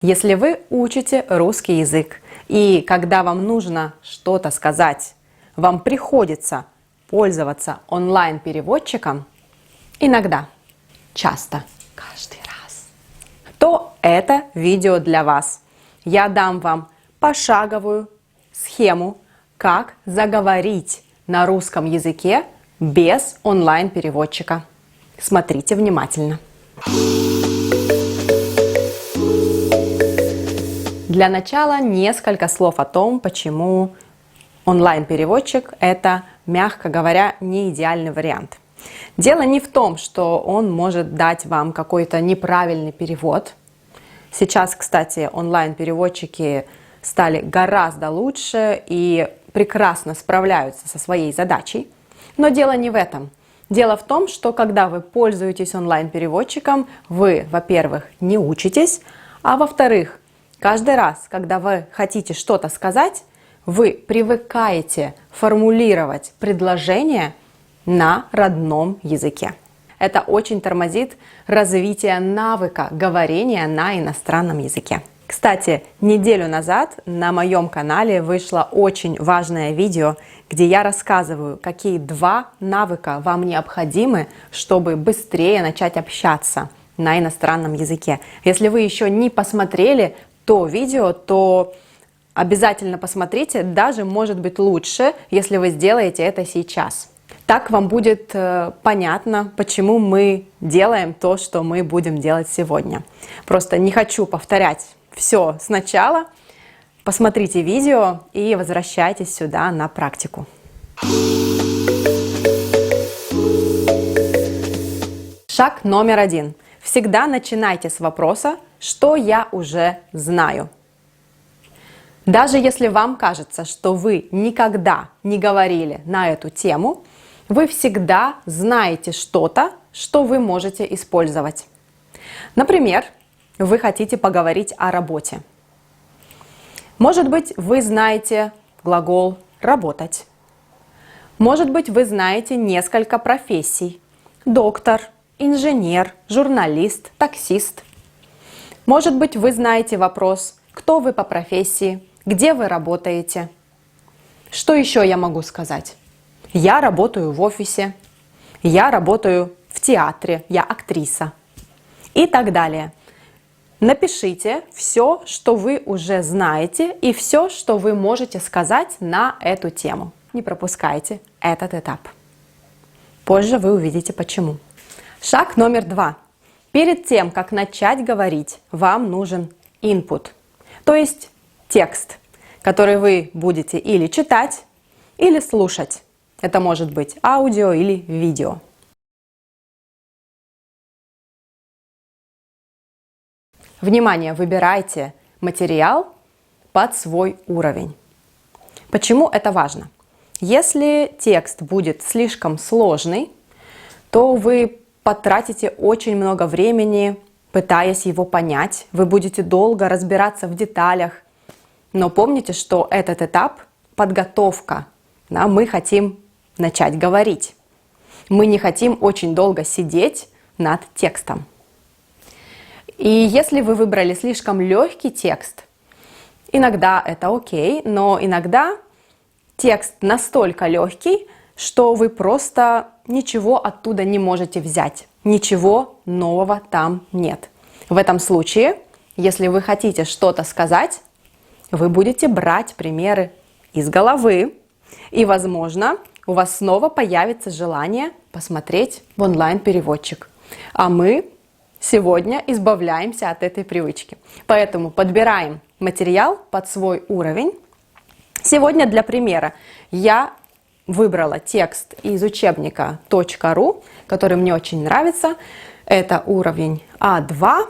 Если вы учите русский язык, и когда вам нужно что-то сказать, вам приходится пользоваться онлайн-переводчиком, иногда, часто, каждый раз, то это видео для вас. Я дам вам пошаговую схему, как заговорить на русском языке без онлайн-переводчика. Смотрите внимательно. Для начала несколько слов о том, почему онлайн-переводчик – это, мягко говоря, не идеальный вариант. Дело не в том, что он может дать вам какой-то неправильный перевод. Сейчас, кстати, онлайн-переводчики стали гораздо лучше и прекрасно справляются со своей задачей. Но дело не в этом. Дело в том, что когда вы пользуетесь онлайн-переводчиком, вы, во-первых, не учитесь, а во-вторых, каждый раз, когда вы хотите что-то сказать, вы привыкаете формулировать предложение на родном языке. Это очень тормозит развитие навыка говорения на иностранном языке. Кстати, неделю назад на моем канале вышло очень важное видео, где я рассказываю, какие два навыка вам необходимы, чтобы быстрее начать общаться на иностранном языке. Если вы еще не посмотрели то видео, то обязательно посмотрите, даже может быть лучше, если вы сделаете это сейчас. Так вам будет понятно, почему мы делаем то, что мы будем делать сегодня. Просто не хочу повторять все сначала. Посмотрите видео и возвращайтесь сюда на практику. Шаг номер 1. Всегда начинайте с вопроса «Что я уже знаю?». Даже если вам кажется, что вы никогда не говорили на эту тему, вы всегда знаете что-то, что вы можете использовать. Например, вы хотите поговорить о работе. Может быть, вы знаете глагол «работать». Может быть, вы знаете несколько профессий – доктор, инженер, журналист, таксист. Может быть, вы знаете вопрос «Кто вы по профессии?», «Где вы работаете?». Что еще я могу сказать? Я работаю в офисе, я работаю в театре, я актриса и так далее. Напишите все, что вы уже знаете, и все, что вы можете сказать на эту тему. Не пропускайте этот этап. Позже вы увидите почему. Шаг номер 2. Перед тем, как начать говорить, вам нужен input, то есть текст, который вы будете или читать, или слушать. Это может быть аудио или видео. Внимание, выбирайте материал под свой уровень. Почему это важно? Если текст будет слишком сложный, то вы потратите очень много времени, пытаясь его понять. Вы будете долго разбираться в деталях. Но помните, что этот этап – подготовка. Да, мы хотим начать говорить. Мы не хотим очень долго сидеть над текстом. И если вы выбрали слишком легкий текст, иногда это окей, но иногда текст настолько легкий, что вы просто ничего оттуда не можете взять. Ничего нового там нет. В этом случае, если вы хотите что-то сказать, вы будете брать примеры из головы, и, возможно, у вас снова появится желание посмотреть в онлайн-переводчик. А мы сегодня избавляемся от этой привычки. Поэтому подбираем материал под свой уровень. Сегодня для примера я выбрала текст из учебника .ru, который мне очень нравится. Это уровень А2.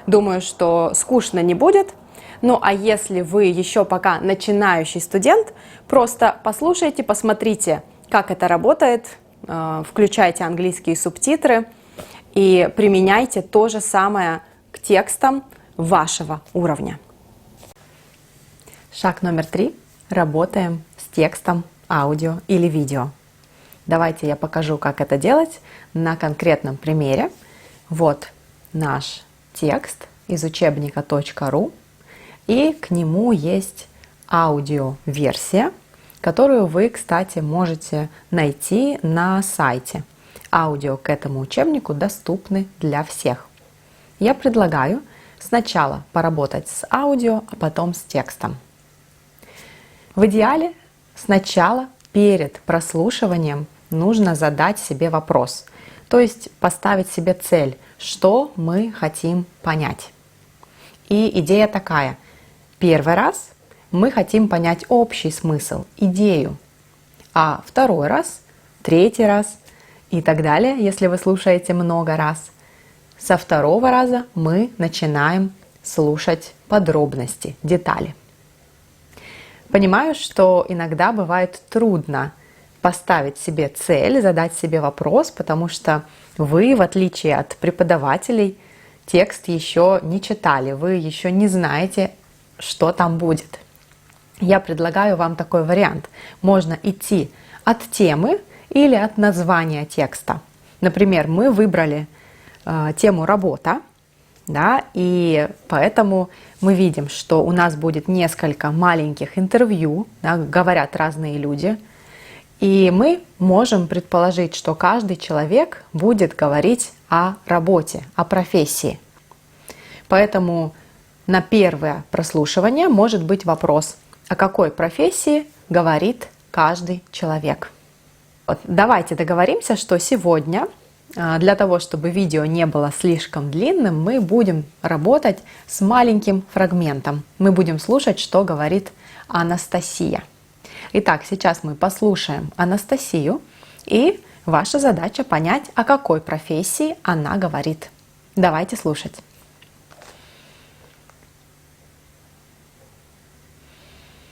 Думаю, что скучно не будет. Ну а если вы еще пока начинающий студент, просто послушайте, посмотрите, как это работает, включайте английские субтитры и применяйте то же самое к текстам вашего уровня. Шаг номер 3. Работаем с текстом, аудио или видео. Давайте я покажу, как это делать на конкретном примере. Вот наш текст, из учебника.ру, и к нему есть аудиоверсия, которую вы, кстати, можете найти на сайте. Аудио к этому учебнику доступны для всех. Я предлагаю сначала поработать с аудио, а потом с текстом. В идеале сначала перед прослушиванием нужно задать себе вопрос, то есть поставить себе цель, что мы хотим понять. И идея такая. Первый раз мы хотим понять общий смысл, идею, а второй раз, третий раз и так далее, если вы слушаете много раз. Со второго раза мы начинаем слушать подробности, детали. Понимаю, что иногда бывает трудно поставить себе цель, задать себе вопрос, потому что вы, в отличие от преподавателей, текст еще не читали, вы еще не знаете, что там будет. Я предлагаю вам такой вариант. Можно идти от темы или от названия текста. Например, мы выбрали тему «Работа», да, и поэтому мы видим, что у нас будет несколько маленьких интервью, да, говорят разные люди, и мы можем предположить, что каждый человек будет говорить о работе, о профессии. Поэтому на первое прослушивание может быть вопрос, о какой профессии говорит каждый человек. Вот, давайте договоримся, что сегодня для того, чтобы видео не было слишком длинным, мы будем работать с маленьким фрагментом. Мы будем слушать, что говорит Анастасия. Итак, сейчас мы послушаем Анастасию, и ваша задача понять, о какой профессии она говорит. Давайте слушать.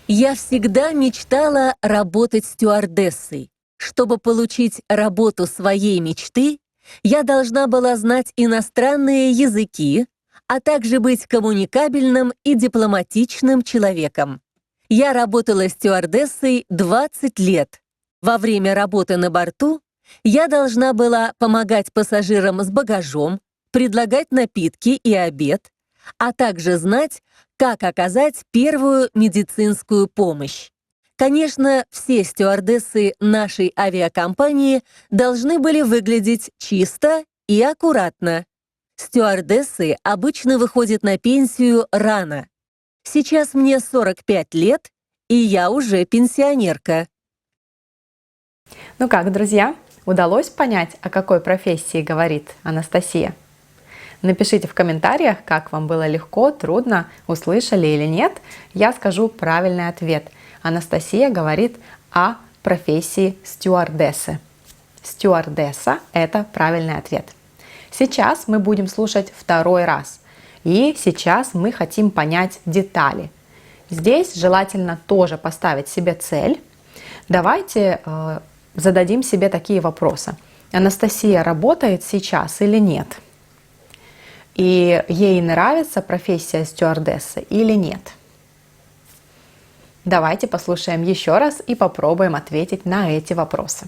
Я всегда мечтала работать стюардессой. Чтобы получить работу своей мечты, я должна была знать иностранные языки, а также быть коммуникабельным и дипломатичным человеком. Я работала стюардессой 20 лет. Во время работы на борту я должна была помогать пассажирам с багажом, предлагать напитки и обед, а также знать, как оказать первую медицинскую помощь. Конечно, все стюардессы нашей авиакомпании должны были выглядеть чисто и аккуратно. Стюардессы обычно выходят на пенсию рано. Сейчас мне 45 лет, и я уже пенсионерка. Ну как, друзья, удалось понять, о какой профессии говорит Анастасия? Напишите в комментариях, как вам было легко, трудно, услышали или нет. Я скажу правильный ответ. Анастасия говорит о профессии стюардессы. Стюардесса – это правильный ответ. Сейчас мы будем слушать второй раз. И сейчас мы хотим понять детали. Здесь желательно тоже поставить себе цель. Давайте зададим себе такие вопросы. Анастасия работает сейчас или нет? И ей нравится профессия стюардессы или нет? Давайте послушаем еще раз и попробуем ответить на эти вопросы.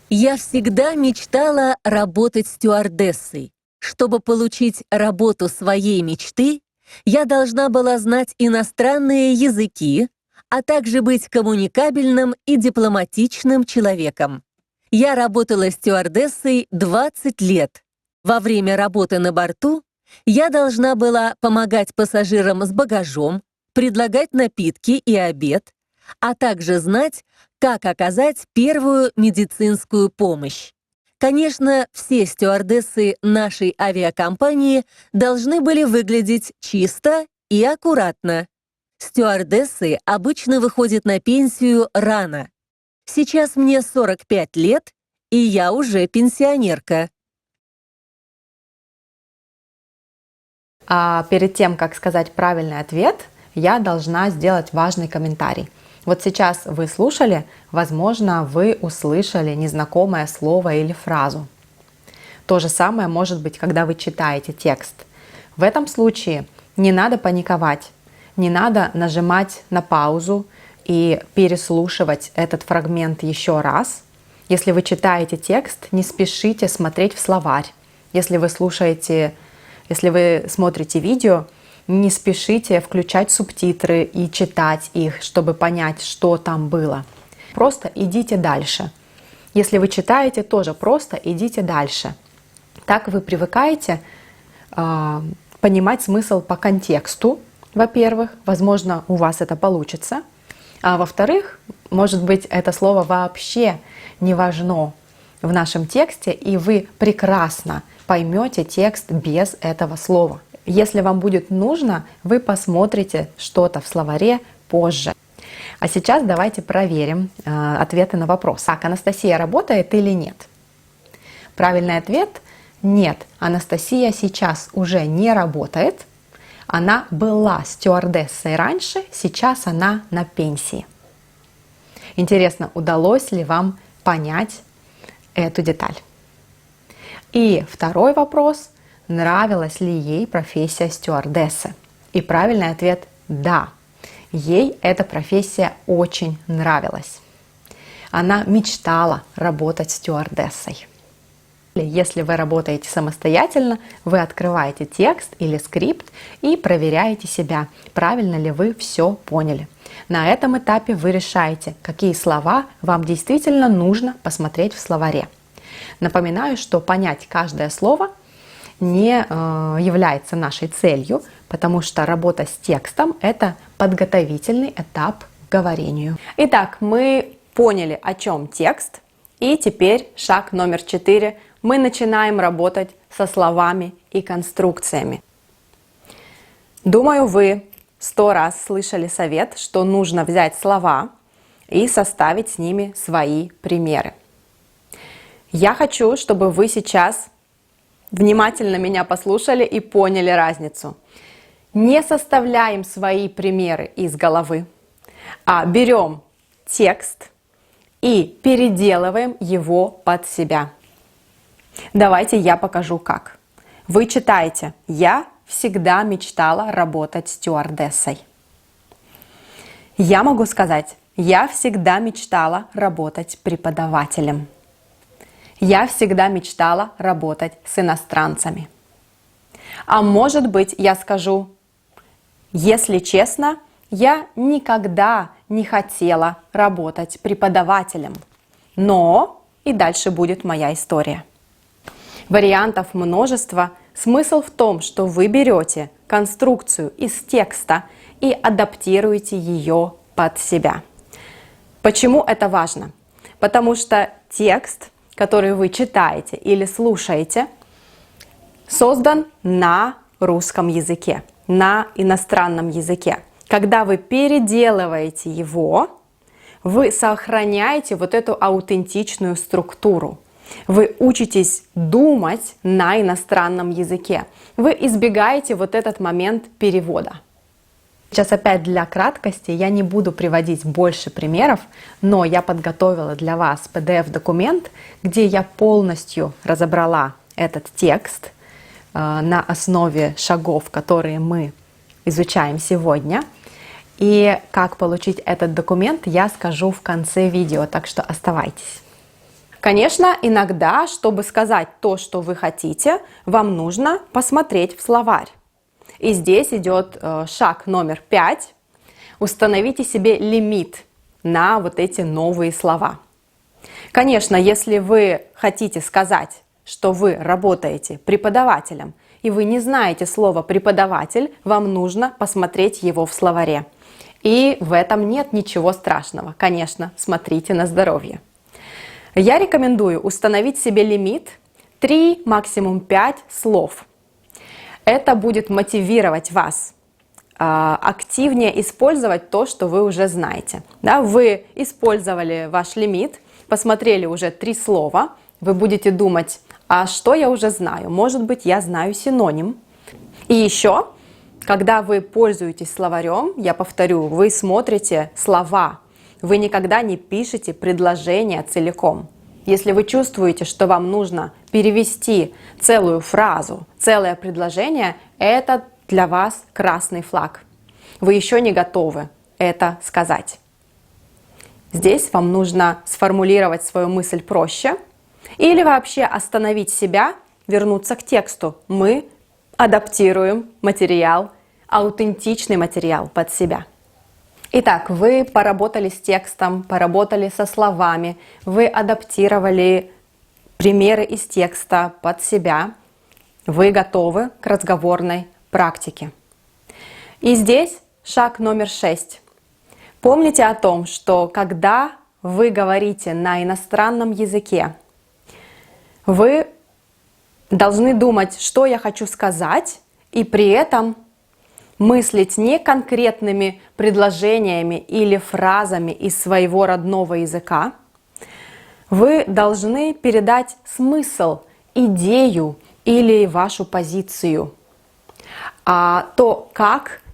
Я всегда мечтала работать стюардессой. Чтобы получить работу своей мечты, я должна была знать иностранные языки, а также быть коммуникабельным и дипломатичным человеком. Я работала стюардессой 20 лет. Во время работы на борту я должна была помогать пассажирам с багажом, предлагать напитки и обед, а также знать, как оказать первую медицинскую помощь. Конечно, все стюардессы нашей авиакомпании должны были выглядеть чисто и аккуратно. Стюардессы обычно выходят на пенсию рано. Сейчас мне 45 лет, и я уже пенсионерка. А перед тем, как сказать правильный ответ, я должна сделать важный комментарий. Вот сейчас вы слушали, возможно, вы услышали незнакомое слово или фразу. То же самое может быть, когда вы читаете текст. В этом случае не надо паниковать, не надо нажимать на паузу и переслушивать этот фрагмент еще раз. Если вы читаете текст, не спешите смотреть в словарь, Если вы смотрите видео, не спешите включать субтитры и читать их, чтобы понять, что там было. Просто идите дальше. Если вы читаете, тоже просто идите дальше. Так вы привыкаете понимать смысл по контексту, во-первых, возможно, у вас это получится, а во-вторых, может быть, это слово вообще не важно в нашем тексте, и вы прекрасно поймете текст без этого слова. Если вам будет нужно, вы посмотрите что-то в словаре позже. А сейчас давайте проверим ответы на вопрос. Так, Анастасия работает или нет? Правильный ответ – нет. Анастасия сейчас уже не работает. Она была стюардессой раньше, сейчас она на пенсии. Интересно, удалось ли вам понять эту деталь? И второй вопрос – нравилась ли ей профессия стюардессы? И правильный ответ – да. Ей эта профессия очень нравилась. Она мечтала работать стюардессой. Если вы работаете самостоятельно, вы открываете текст или скрипт и проверяете себя, правильно ли вы все поняли. На этом этапе вы решаете, какие слова вам действительно нужно посмотреть в словаре. Напоминаю, что понять каждое слово не является нашей целью, потому что работа с текстом – это подготовительный этап к говорению. Итак, мы поняли, о чем текст, и теперь шаг номер 4. Мы начинаем работать со словами и конструкциями. Думаю, вы 100 раз слышали совет, что нужно взять слова и составить с ними свои примеры. Я хочу, чтобы вы сейчас внимательно меня послушали и поняли разницу. Не составляем свои примеры из головы, а берем текст и переделываем его под себя. Давайте я покажу как. Вы читаете: «Я всегда мечтала работать стюардессой». Я могу сказать: «Я всегда мечтала работать преподавателем». Я всегда мечтала работать с иностранцами. А может быть, я скажу: если честно, я никогда не хотела работать преподавателем. Но и дальше будет моя история. Вариантов множество. Смысл в том, что вы берете конструкцию из текста и адаптируете ее под себя. Почему это важно? Потому что текст, который вы читаете или слушаете, создан на русском языке, на иностранном языке. Когда вы переделываете его, вы сохраняете вот эту аутентичную структуру. Вы учитесь думать на иностранном языке. Вы избегаете вот этот момент перевода. Сейчас опять для краткости я не буду приводить больше примеров, но я подготовила для вас PDF-документ, где я полностью разобрала этот текст на основе шагов, которые мы изучаем сегодня. И как получить этот документ, я скажу в конце видео, так что оставайтесь. Конечно, иногда, чтобы сказать то, что вы хотите, вам нужно посмотреть в словарь. И здесь идет шаг номер 5. Установите себе лимит на вот эти новые слова. Конечно, если вы хотите сказать, что вы работаете преподавателем, и вы не знаете слово «преподаватель», вам нужно посмотреть его в словаре. И в этом нет ничего страшного. Конечно, смотрите на здоровье. Я рекомендую установить себе лимит 3, максимум 5 слов. Это будет мотивировать вас активнее использовать то, что вы уже знаете. Да, вы использовали ваш лимит, посмотрели уже 3 слова, вы будете думать: а что я уже знаю? Может быть, я знаю синоним. И еще, когда вы пользуетесь словарем, я повторю, вы смотрите слова. Вы никогда не пишете предложение целиком. Если вы чувствуете, что вам нужно перевести целую фразу, целое предложение, это для вас красный флаг. Вы еще не готовы это сказать. Здесь вам нужно сформулировать свою мысль проще или вообще остановить себя вернуться к тексту. Мы адаптируем материал, аутентичный материал под себя. Итак, вы поработали с текстом, поработали со словами, вы адаптировали примеры из текста под себя. Вы готовы к разговорной практике. И здесь шаг номер 6. Помните о том, что когда вы говорите на иностранном языке, вы должны думать, что я хочу сказать, и при этом мыслить не конкретными предложениями или фразами из своего родного языка. Вы должны передать смысл, идею или вашу позицию. А то,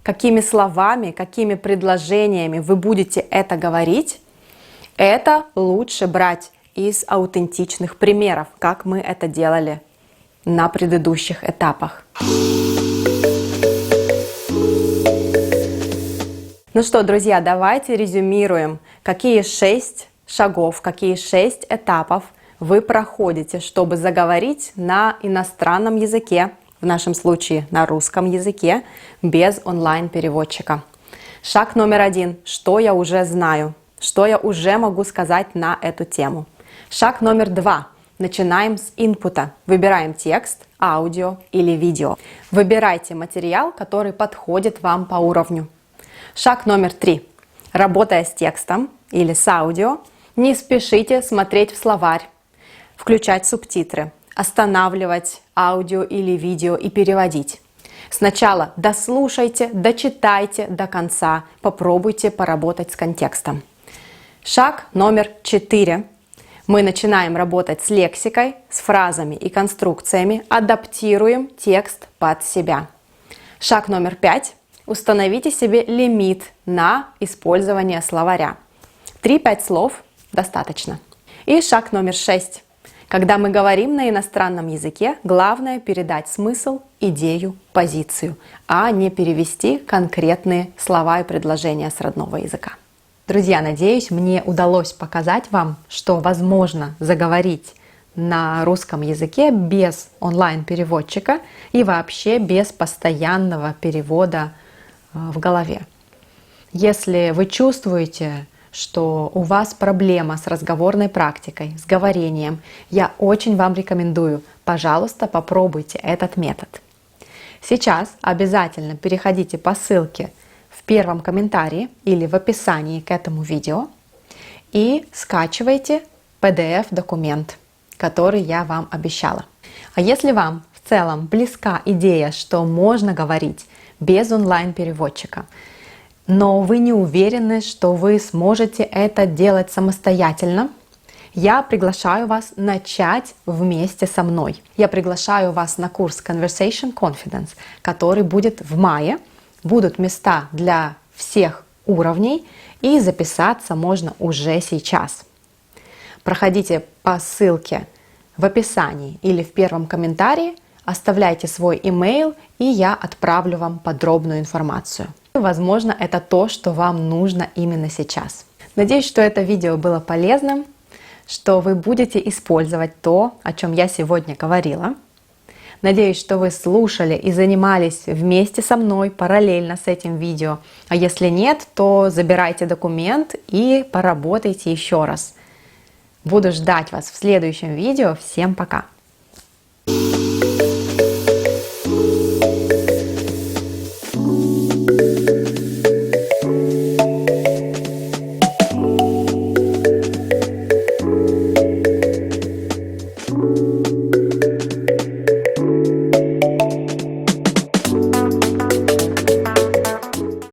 какими словами, какими предложениями вы будете это говорить, это лучше брать из аутентичных примеров, как мы это делали на предыдущих этапах. Ну что, друзья, давайте резюмируем, какие 6 шагов, какие 6 этапов вы проходите, чтобы заговорить на иностранном языке, в нашем случае на русском языке, без онлайн-переводчика. Шаг номер 1. Что я уже знаю? Что я уже могу сказать на эту тему? Шаг номер 2. Начинаем с инпута. Выбираем текст, аудио или видео. Выбирайте материал, который подходит вам по уровню. Шаг номер 3. Работая с текстом или с аудио, не спешите смотреть в словарь, включать субтитры, останавливать аудио или видео и переводить. Сначала дослушайте, дочитайте до конца, попробуйте поработать с контекстом. Шаг номер 4. Мы начинаем работать с лексикой, с фразами и конструкциями, адаптируем текст под себя. Шаг номер 5. Установите себе лимит на использование словаря. 3-5 слов достаточно. И шаг номер 6. Когда мы говорим на иностранном языке, главное передать смысл, идею, позицию, а не перевести конкретные слова и предложения с родного языка. Друзья, надеюсь, мне удалось показать вам, что возможно заговорить на русском языке без онлайн-переводчика и вообще без постоянного перевода в голове. Если вы чувствуете, что у вас проблема с разговорной практикой, с говорением, я очень вам рекомендую, пожалуйста, попробуйте этот метод. Сейчас обязательно переходите по ссылке в первом комментарии или в описании к этому видео и скачивайте PDF-документ, который я вам обещала. А если вам в целом близка идея, что можно говорить без онлайн-переводчика, но вы не уверены, что вы сможете это делать самостоятельно, я приглашаю вас начать вместе со мной. Я приглашаю вас на курс Conversation Confidence, который будет в мае. Будут места для всех уровней, и записаться можно уже сейчас. Проходите по ссылке в описании или в первом комментарии, оставляйте свой имейл, и я отправлю вам подробную информацию. Возможно, это то, что вам нужно именно сейчас. Надеюсь, что это видео было полезным, что вы будете использовать то, о чем я сегодня говорила. Надеюсь, что вы слушали и занимались вместе со мной параллельно с этим видео. А если нет, то забирайте документ и поработайте еще раз. Буду ждать вас в следующем видео. Всем пока!